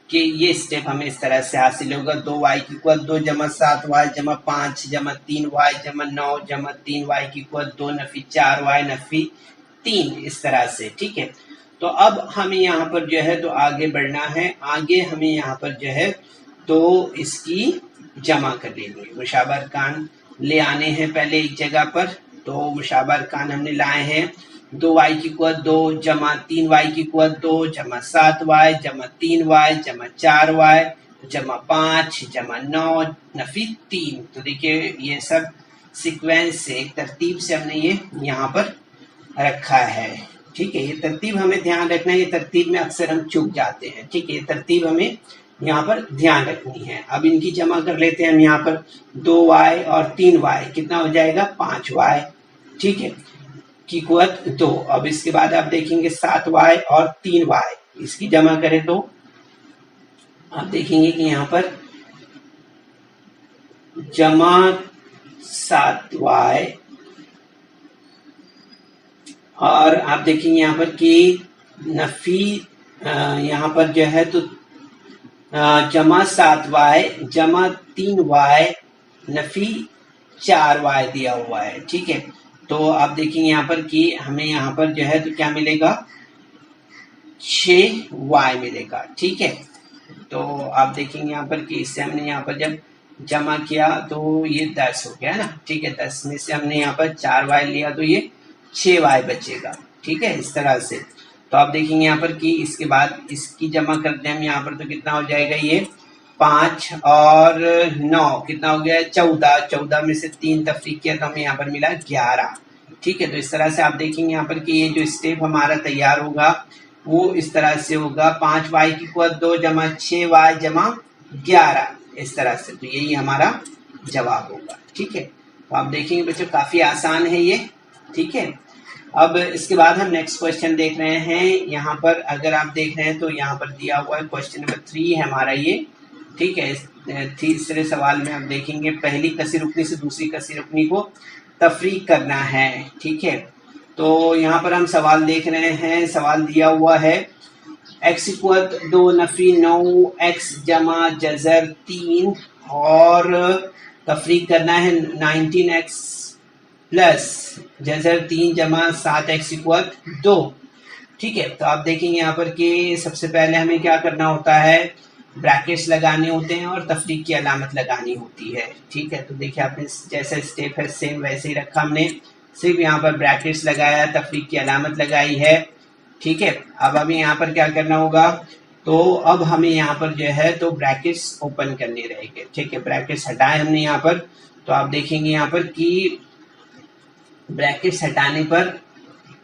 कि ये स्टेप हमें इस तरह से हासिल होगा। 2y की कुव्वत 2 जमा 7y जमा 5 जमा 3y जमा 9 जमा 3y की कुव्वत 2 नफी 4y नफी 3, इस तरह से। ठीक है, तो अब हमें यहाँ पर जो है तो आगे बढ़ना है। आगे हमें यहाँ पर जो है तो इसकी जमा कर लेंगे। मुशाबा अरकान ले आने हैं पहले एक जगह पर। तो मुशाबा अरकान हमने लाए हैं 2y की कुव्वत 2 जमा 3y की कुव्वत 2 जमा 7y जमा 3y जमा 4y जमा 5 जमा 9 नफी 3। तो देखिए ये सब सीक्वेंस से एक तरतीब से हमने ये यहाँ पर रखा है। ठीक है, ये तरतीब हमें ध्यान रखना है। ये तरतीब में अक्सर हम चूक जाते हैं। ठीक है, ये तरतीब हमें यहाँ पर ध्यान रखनी है। अब इनकी जमा कर लेते हैं हम यहाँ पर 2y और 3y कितना हो जाएगा 5y। ठीक है, की कुव्वत 2। अब इसके बाद आप देखेंगे 7y और 3y, इसकी जमा करें तो आप देखेंगे कि यहाँ पर जमा 7y, और आप देखेंगे यहाँ पर कि नफी यहाँ पर जो है तो जमा 7y जमा 3y नफी 4y दिया हुआ है। ठीक है, तो आप देखेंगे यहाँ पर कि हमें यहाँ पर जो है तो क्या मिलेगा 6y मिलेगा। ठीक है, तो आप देखेंगे यहाँ पर कि इससे हमने यहाँ पर जब जमा किया तो ये 10 हो गया ना। ठीक है, 10 में से हमने यहाँ पर 4y लिया तो ये 6y बचेगा। ठीक है, इस तरह से। तो आप देखेंगे यहाँ पर कि इसके बाद इसकी जमा करते हैं हम यहाँ पर तो कितना हो जाएगा ये 5 और 9 कितना हो गया 14। 14 में से 3 तफरीक किया तो हमें यहाँ पर मिला 11। ठीक है, तो इस तरह से आप देखेंगे यहाँ पर कि ये जो स्टेप हमारा तैयार होगा वो इस तरह से होगा 5y की कुव्वत 2 जमा 6y जमा 11, इस तरह से। तो यही हमारा जवाब होगा। ठीक है, तो आप देखेंगे बच्चों काफी आसान है ये। ठीक है, अब इसके बाद हम नेक्स्ट क्वेश्चन देख रहे हैं। यहाँ पर अगर आप देख रहे हैं तो यहाँ पर दिया हुआ है क्वेश्चन नंबर 3 है हमारा ये। ठीक है, तीसरे सवाल में हम देखेंगे पहली कसी रुकनी से दूसरी कसी रुकनी को तफरीक करना है। ठीक है, तो यहाँ पर हम सवाल देख रहे हैं। सवाल दिया हुआ है x इक्वल 2 नफी 9x जमा जजर 3 और तफरीक करना है 19x प्लस जजर 3 जमा 7x इक्वल 2। ठीक है, तो आप देखेंगे यहाँ पर कि सबसे पहले हमें क्या करना होता है ब्रैकेट्स लगाने होते हैं और तफरीक की अलामत लगानी होती है। ठीक है, तो देखिए आपने जैसा स्टेप है सेम वैसे ही रखा, हमने सिर्फ यहाँ पर ब्रैकेट्स लगाया तफरीक की अलामत लगाई है। ठीक है, अब हमें यहाँ पर क्या करना होगा, तो अब हमें यहाँ पर जो है तो ब्रैकेट्स ओपन करने रहेंगे। ठीक है, ब्रैकेट्स हटाए हमने यहाँ पर, तो आप देखेंगे यहाँ पर कि ब्रैकेट्स हटाने पर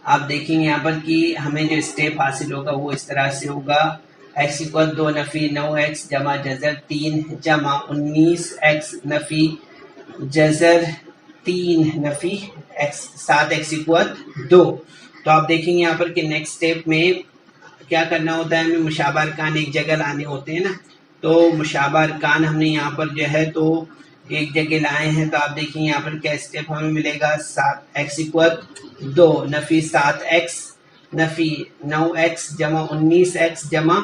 आप देखेंगे यहाँ पर कि हमें जो स्टेप हासिल होगा वो इस तरह से होगा x इक्वल 2 नफी 9x जमा जजर 3 जमा 19x Nafi Jhajjar 3 Nafi x 7x equal 2। تو آپ دیکھیں گے یہاں پر کہ نیکسٹ اسٹیپ میں کیا کرنا ہوتا ہے، ہمیں مشابہ ارکان ایک جگہ لانے ہوتے ہیں نا. تو مشابہ ارکان ہم نے یہاں پر جو ہے تو ایک جگہ لائے ہیں. تو آپ دیکھیں یہاں پر کیا اسٹیپ ہمیں ملے گا، 7x=2 نفی 7x نفی 9x جمع 19x جمع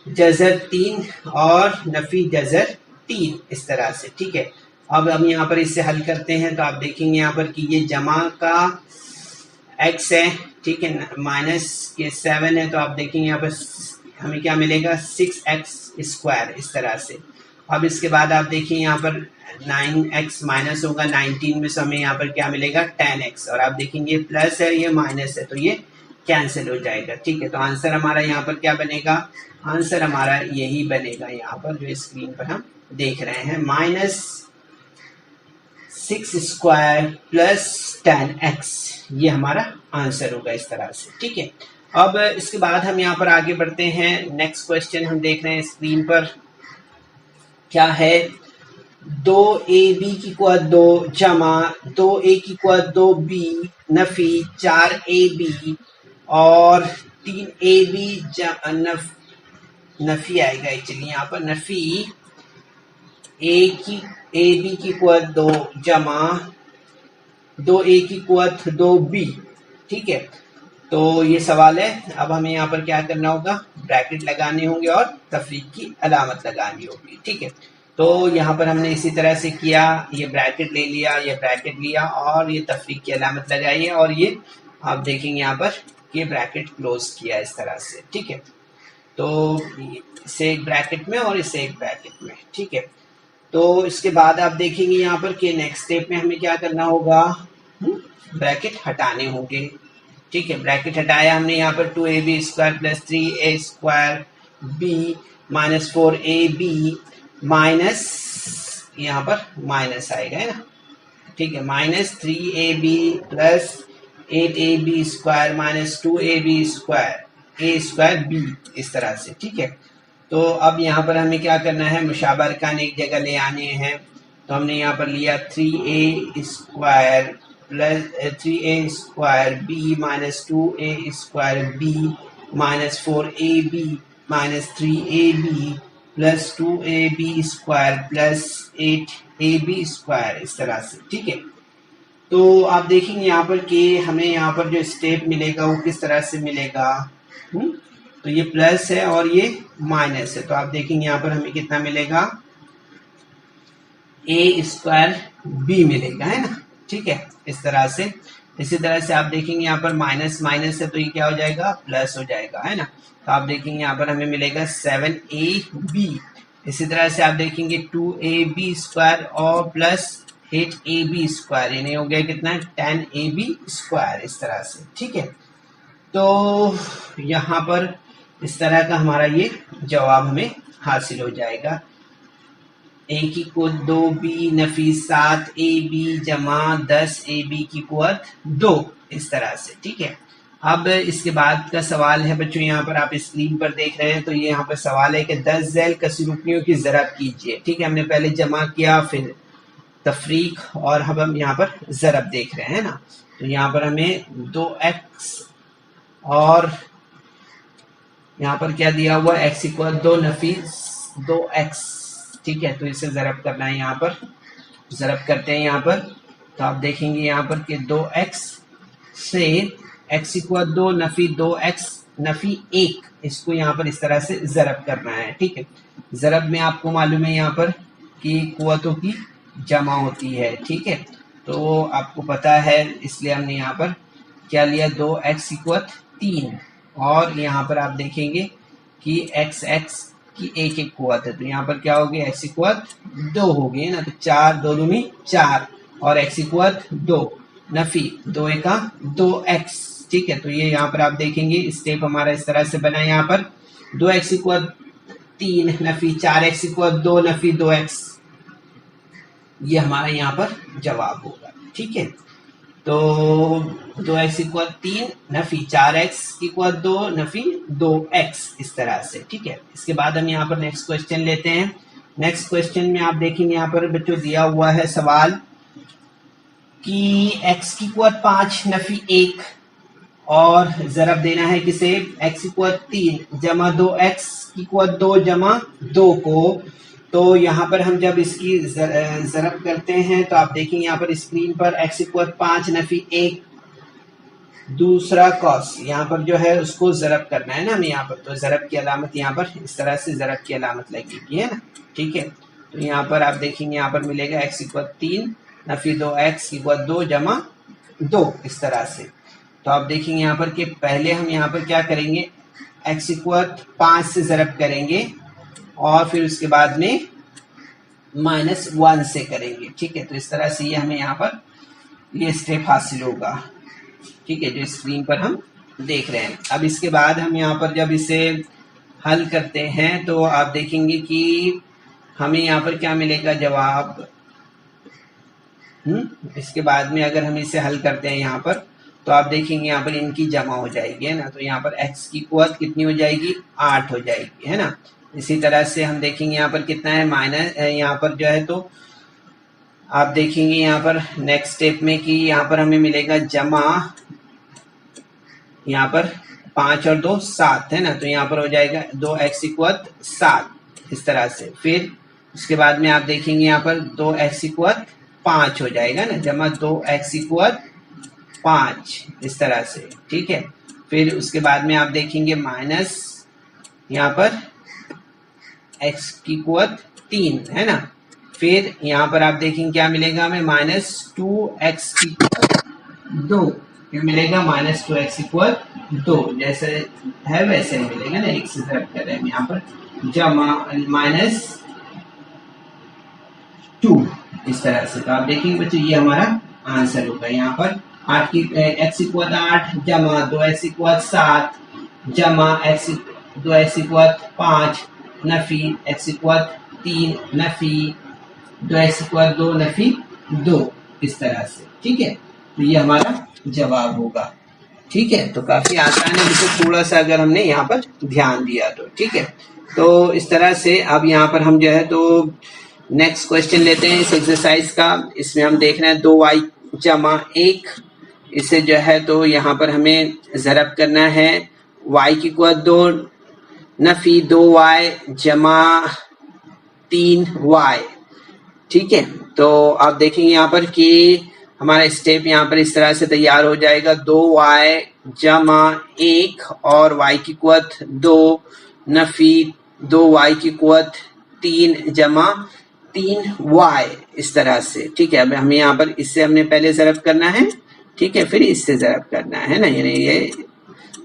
جذر 3 اور نفی جذر 3 اس طرح سے. ٹھیک ہے، اب ہم یہاں پر اس سے حل کرتے ہیں. تو آپ دیکھیں گے یہاں پر کہ یہ جمع کا x ہے، ٹھیک ہے، مائنس کے 7 ہے. تو آپ دیکھیں گے یہاں پر ہمیں کیا ملے گا، 6x² اس طرح سے. اب اس کے بعد آپ دیکھیں یہاں پر 9x مائنس ہوگا 19 میں سے ہمیں یہاں پر کیا ملے گا 10x. اور آپ دیکھیں گے یہ پلس ہے یہ مائنس ہے تو یہ کینسل ہو جائے گا. ٹھیک ہے، تو آنسر ہمارا یہاں پر کیا بنے گا، آنسر ہمارا یہی بنے گا یہاں پر جو اسکرین پر ہم دیکھ رہے ہیں، -6² پلس 10x. یہ ہمارا آنسر ہوگا اس طرح سے. ٹھیک ہے، اب اس کے بعد ہم یہاں پر آگے بڑھتے ہیں. نیکسٹ کوشچن ہم دیکھ رہے ہیں اسکرین پر کیا ہے، 2ab کی قوت 2 جمع 2a کی قوت 2b نفی 4ab اور 3ab نفی آئے گا ایکچولی یہاں پر نفی ab کی قوت 2 جمع 2a کی قوت 2b. ٹھیک ہے، تو یہ سوال ہے. اب ہمیں یہاں پر کیا کرنا ہوگا، بریکٹ لگانے ہوں گے اور تفریق کی علامت لگانی ہوگی. ٹھیک ہے، تو یہاں پر ہم نے اسی طرح سے کیا، یہ بریکٹ لے لیا، یہ بریکٹ لیا اور یہ تفریق کی علامت لگائی ہے اور یہ آپ دیکھیں گے یہاں پر یہ بریکٹ کلوز کیا اس طرح سے. ٹھیک ہے، تو اسے ایک بریکٹ میں اور اسے ایک بریکٹ میں. ٹھیک ہے، تو اس کے بعد آپ دیکھیں گے یہاں پر کہ نیکسٹ اسٹیپ میں ہمیں کیا کرنا ہوگا، بریکٹ ہٹانے ہوں گے. ٹھیک ہے، بریکٹ ہٹایا ہم نے یہاں پر 2ab² plus 3a² b minus 4ab minus یہاں پر مائنس آئے گا ہے نا. ٹھیک ہے، minus 3ab plus 8ab² minus 2ab² b اس طرح سے. ٹھیک ہے، تو اب یہاں پر ہمیں کیا کرنا ہے، مشابہ ارکان ایک جگہ لے آنے ہیں. تو ہم نے یہاں پر لیا 3a² plus 3a² b minus 2a² b minus 4ab minus 3ab plus 2ab² plus 8ab² اس طرح سے. ٹھیک ہے، تو آپ دیکھیں گے یہاں پر کہ ہمیں یہاں پر جو اسٹیپ ملے گا وہ کس طرح سے ملے گا. تو یہ پلس ہے اور یہ مائنس ہے. تو آپ دیکھیں گے یہاں پر ہمیں کتنا ملے گا، a² ملے گا ہے نا. ٹھیک ہے، اس طرح سے. اسی طرح سے آپ دیکھیں گے یہاں پر مائنس مائنس ہے تو یہ کیا ہو جائے گا، پلس ہو جائے گا ہے نا. تو آپ دیکھیں گے یہاں پر ہمیں ملے گا 7ab. اسی طرح سے آپ دیکھیں گے 2ab² اور پلس 8ab²، یعنی ہو گیا کتنا 10ab² اس طرح سے. ٹھیک ہے، تو یہاں پر اس طرح کا ہمارا یہ جواب ہمیں حاصل ہو جائے گا. a کی قوت 2b نفی 7ab جمع 10ab کی قوت 2 اس طرح سے. ٹھیک ہے، اب اس کے بعد کا سوال ہے بچوں، یہاں پر آپ اسکرین پر دیکھ رہے ہیں. تو یہاں پر سوال ہے کہ 10 ذیل کثیر رکنیوں کی ضرب کیجئے. ٹھیک ہے، ہم نے پہلے جمع کیا پھر تفریق اور اب ہم یہاں پر ضرب دیکھ رہے ہیں نا. تو یہاں پر ہمیں 2x اور یہاں پر کیا دیا ہوا x= 2 نفی 2x. ٹھیک ہے، تو اسے ضرب کرنا ہے، یہاں پر ضرب کرتے ہیں یہاں پر. تو آپ دیکھیں گے یہاں پر کہ 2x سے x= 2 نفی 2x نفی 1 اس کو یہاں پر اس طرح سے ضرب کرنا ہے. ٹھیک ہے، ضرب میں آپ کو معلوم ہے یہاں پر کہ قوتوں کی جمع ہوتی ہے. ٹھیک ہے، تو آپ کو پتا ہے اس لیے ہم نے یہاں پر کیا لیا، 2x کی قوت 3 اور یہاں پر آپ دیکھیں گے کہ x کی ایک قوت ہے. تو یہاں پر کیا ہوگی، x کی قوت 2 ہوگی نا. تو 4 2 دومی 4 اور x کی قوت 2 نفی 2 کا 2x. ٹھیک ہے، تو یہ یہاں پر آپ دیکھیں گے اسٹیپ ہمارا اس طرح سے بنا. یہاں پر 2x کی قوت 3 نفی 4x کی قوت 2 نفی 2x، یہ ہمارا یہاں پر جواب ہوگا. ٹھیک ہے، تو 2x کی قوت 3 نفی 4x کی قوت 2 نفی 2x اس طرح سے. ٹھیک ہے، اس کے بعد ہم یہاں پر نیکسٹ کوشچن لیتے ہیں. نیکسٹ کوشچن میں آپ دیکھیں گے یہاں پر بچوں دیا ہوا ہے سوال کہ x کی قوت 5 نفی 1 और ज़रब देना है किसे, x इक्वल 3 जमा 2x इक्वल 2 जमा 2 को। तो यहाँ पर हम जब इसकी ज़रब करते हैं तो आप देखेंगे यहाँ पर स्क्रीन पर x इक्वल 5 नफी 1 दूसरा कॉस, यहाँ पर जो है उसको ज़रब करना है ना हमें यहाँ पर, तो ज़रब की अलामत यहाँ पर इस तरह से ज़रब की अलामत लगेगी, है ना, ठीक है। तो यहाँ पर आप देखेंगे यहाँ पर मिलेगा x equal 3 Nafi 2x equal 2 जमा 2 इस तरह से। तो आप देखेंगे यहाँ पर कि पहले हम यहाँ पर क्या करेंगे, x इक्वल 5 से ज़रब करेंगे और फिर उसके बाद में -1 से करेंगे, ठीक है। तो इस तरह से ये हमें यहाँ पर ये स्टेप हासिल होगा, ठीक है, जो स्क्रीन पर हम देख रहे हैं। अब इसके बाद हम यहाँ पर जब इसे हल करते हैं तो आप देखेंगे कि हमें यहाँ पर क्या मिलेगा जवाब। इसके बाद में अगर हम इसे हल करते हैं यहाँ पर तो आप देखेंगे यहाँ पर इनकी जमा हो जाएगी, है ना। तो यहाँ पर x की कुव्वत कितनी हो जाएगी, 8 हो जाएगी, है ना। इसी तरह से हम देखेंगे यहाँ पर कितना है माइनस, यहाँ पर जो है तो आप देखेंगे यहाँ पर नेक्स्ट स्टेप में कि यहाँ पर हमें मिलेगा जमा, यहाँ पर 5 और 2 7, है ना। तो यहाँ पर हो जाएगा 2x इक्वल 7 इस तरह से। फिर उसके बाद में आप देखेंगे यहाँ पर 2x इक्वल 5 हो जाएगा ना, जमा 2x इक्वल 5 इस तरह से, ठीक है। फिर उसके बाद में आप देखेंगे माइनस यहाँ पर x की कुव्वत 3, है ना। फिर यहाँ पर आप देखेंगे क्या मिलेगा हमें, -2x की कुव्वत 2, फिर मिलेगा -2x इक्वल 2, जैसे है वैसे ही मिलेगा ना, एक से ज़रब कर रहे हैं यहाँ पर, जमा -2 इस तरह से। तो आप देखेंगे बच्चों ये हमारा आंसर होगा। यहाँ पर 8 की x इक्वल 8 जमा 2x इक्वल 7 जमा 2x equal 5 Nafi x equal 3 Nafi 2x equal 2 Nafi 2 इस तरह से, ठीक है। तो ये हमारा जवाब होगा, ठीक है। तो काफी आसान है, जिसको थोड़ा सा अगर हमने यहाँ पर ध्यान दिया तो, ठीक है। तो इस तरह से अब यहाँ पर हम जो है तो नेक्स्ट क्वेश्चन लेते हैं इस एक्सरसाइज का। इसमें हम देख रहे हैं 2y जमा 1, इसे जो है तो यहाँ पर हमें ज़रब करना है y की कुव्वत 2 नफी 2y जमा 3y, ठीक है। तो आप देखेंगे यहाँ पर कि हमारा स्टेप यहाँ पर इस तरह से तैयार हो जाएगा, 2y जमा 1 और y की कुव्वत 2 नफी 2y की कुव्वत 3 जमा 3y इस तरह से, ठीक है। अब हमें यहाँ पर इससे हमने पहले ज़रब करना है, ठीक है, फिर इससे ज़रब करना है ना, यानी ये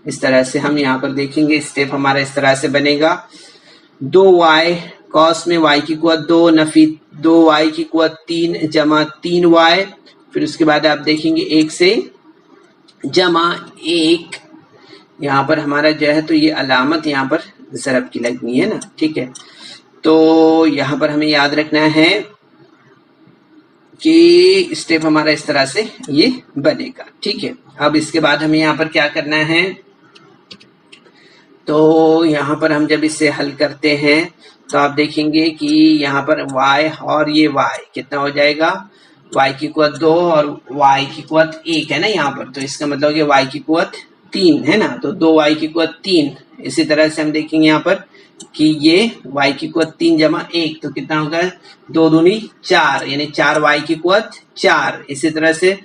इस तरह से हम यहाँ पर देखेंगे स्टेप हमारा इस तरह से बनेगा, 2y कॉस में y की कुव्वत 2 नफी 2y की कुव्वत 3 जमा 3y, फिर उसके बाद आप देखेंगे 1 से जमा 1, यहाँ पर हमारा जो है तो ये अलामत यहाँ पर ज़रब की लगनी है ना, ठीक है। तो यहाँ पर हमें याद रखना है कि स्टेप हमारा इस तरह से ये बनेगा, ठीक है। अब इसके बाद हमें यहाँ पर क्या करना है, तो यहाँ पर हम जब इसे हल करते हैं तो आप देखेंगे कि यहाँ पर y और ये y कितना हो जाएगा, y की कुव्वत 2 और y की कुव्वत 1 है ना यहाँ पर, तो इसका मतलब कि y की कुव्वत 3 है ना, तो 2y की कुव्वत 3। इसी तरह से हम देखेंगे यहाँ पर कि ये y की कुव्वत 3 जमा 1, तो कितना होगा, 2 दूनी 4, यानी 4y की कुव्वत 4। इसी तरह से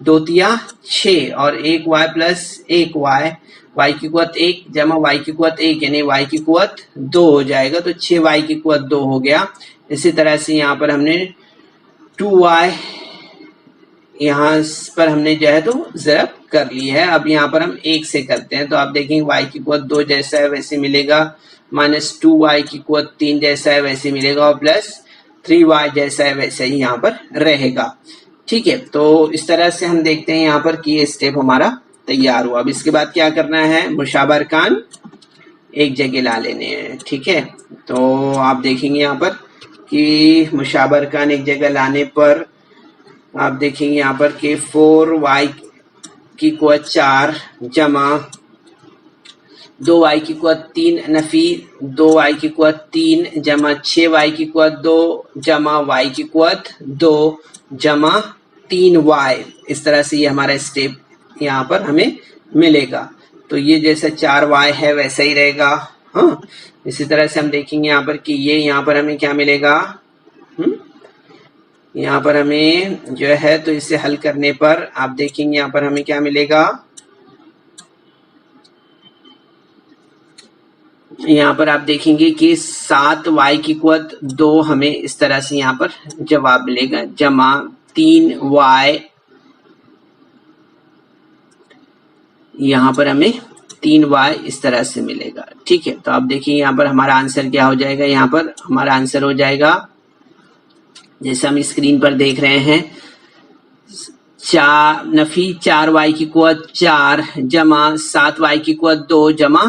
2 तिया 6 और 1y प्लस 1y, y की कुव्वत 1 जमा y की कुव्वत 1, यानी y की कुव्वत 2 हो जाएगा, तो 6y की कुव्वत 2 हो गया। इसी तरह से यहाँ पर हमने 2y यहाँ पर हमने जो है तो ज़रब कर ली है। अब यहाँ पर हम 1 से करते हैं, तो आप देखेंगे y की कुव्वत 2 जैसा है वैसे मिलेगा, -2y की कुव्वत 3 जैसा है वैसे मिलेगा, और प्लस 3y जैसा है वैसे ही यहाँ पर रहेगा, ठीक है। तो इस तरह से हम देखते हैं यहाँ पर कि ये स्टेप हमारा तैयार हुआ। अब इसके बाद क्या करना है, मुशाबा अरकान एक जगह ला लेने हैं, ठीक है। तो आप देखेंगे यहाँ पर कि मुशाबा अरकान एक जगह लाने पर आप देखेंगे यहाँ पर कि 4y की कुव्वत 4 जमा 2y की कुव्वत 3 नफी 2y की कुव्वत 3 जमा 6y की कुव्वत 2 जमा y की कुव्वत 2 जमा 3y, इस तरह से ये हमारा स्टेप यहाँ पर हमें ملے گا. تو یہ جیسا 4y ہے ویسا ہی رہے گا. ہاں اسی طرح سے ہم دیکھیں گے یہاں پر کہ یہ یہاں پر ہمیں کیا ملے گا. یہاں پر ہمیں جو ہے تو اسے حل کرنے پر آپ دیکھیں گے یہاں پر ہمیں کیا ملے گا. یہاں پر آپ دیکھیں گے کہ 7y کی قوت 2 ہمیں اس طرح سے یہاں پر جواب ملے گا جمع 3y. یہاں پر ہمیں 3y اس طرح سے ملے گا. ٹھیک ہے تو آپ دیکھیں یہاں پر ہمارا آنسر کیا ہو جائے گا. یہاں پر ہمارا آنسر ہو جائے گا جیسے ہم اسکرین پر دیکھ رہے ہیں نفی 4y کی قوت 4 جمع 7y کی قوت 2 جمع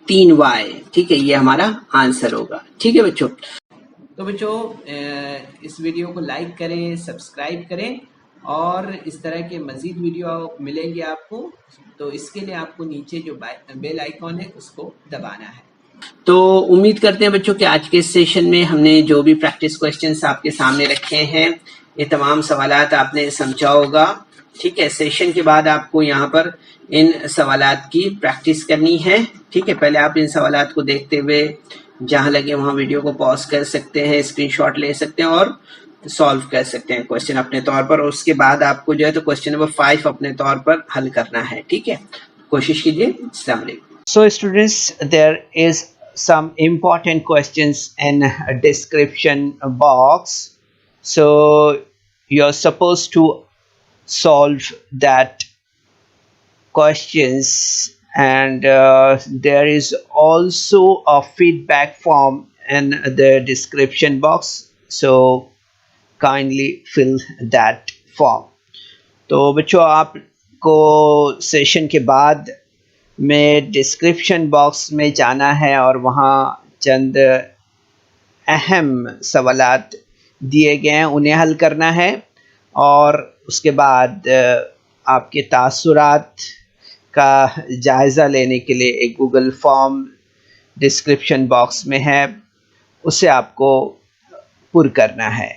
3y. ٹھیک ہے یہ ہمارا آنسر ہوگا. ٹھیک ہے بچوں. تو بچوں اس ویڈیو کو لائک کریں, سبسکرائب کریں اور اس طرح کے مزید ویڈیو ملیں گے آپ کو. تو اس کے لیے آپ کو نیچے جو بیل آئیکن ہے اس کو دبانا ہے. تو امید کرتے ہیں بچوں کہ آج کے سیشن میں ہم نے جو بھی پریکٹس کوسچنز آپ کے سامنے رکھے ہیں یہ تمام سوالات آپ نے سمجھا ہوگا. ٹھیک ہے سیشن کے بعد آپ کو یہاں پر ان سوالات کی پریکٹس کرنی ہے. ٹھیک ہے پہلے آپ ان سوالات کو دیکھتے ہوئے جہاں لگے وہاں ویڈیو کو پاز کر سکتے ہیں, اسکرین شاٹ لے سکتے ہیں اور سالو کر سکتے ہیں کوشچن اپنے طور پر. اور اس کے بعد آپ کو جو ہے تو کوشچن نمبر 5 اپنے طور پر حل کرنا ہے. ٹھیک ہے کوشش کیجیے. السلام علیکم. So students, there is some important questions in a description box. So you're supposed to solve that questions, and there is also a feedback form in the description box. So kindly fill that form. تو بچوں آپ کو session کے بعد میں description box میں جانا ہے اور وہاں چند اہم سوالات دیے گئے ہیں انہیں حل کرنا ہے. اور اس کے بعد آپ کے تاثرات کا جائزہ لینے کے لیے ایک گوگل فارم ڈسکرپشن باکس میں ہے, اسے آپ کو پر کرنا ہے.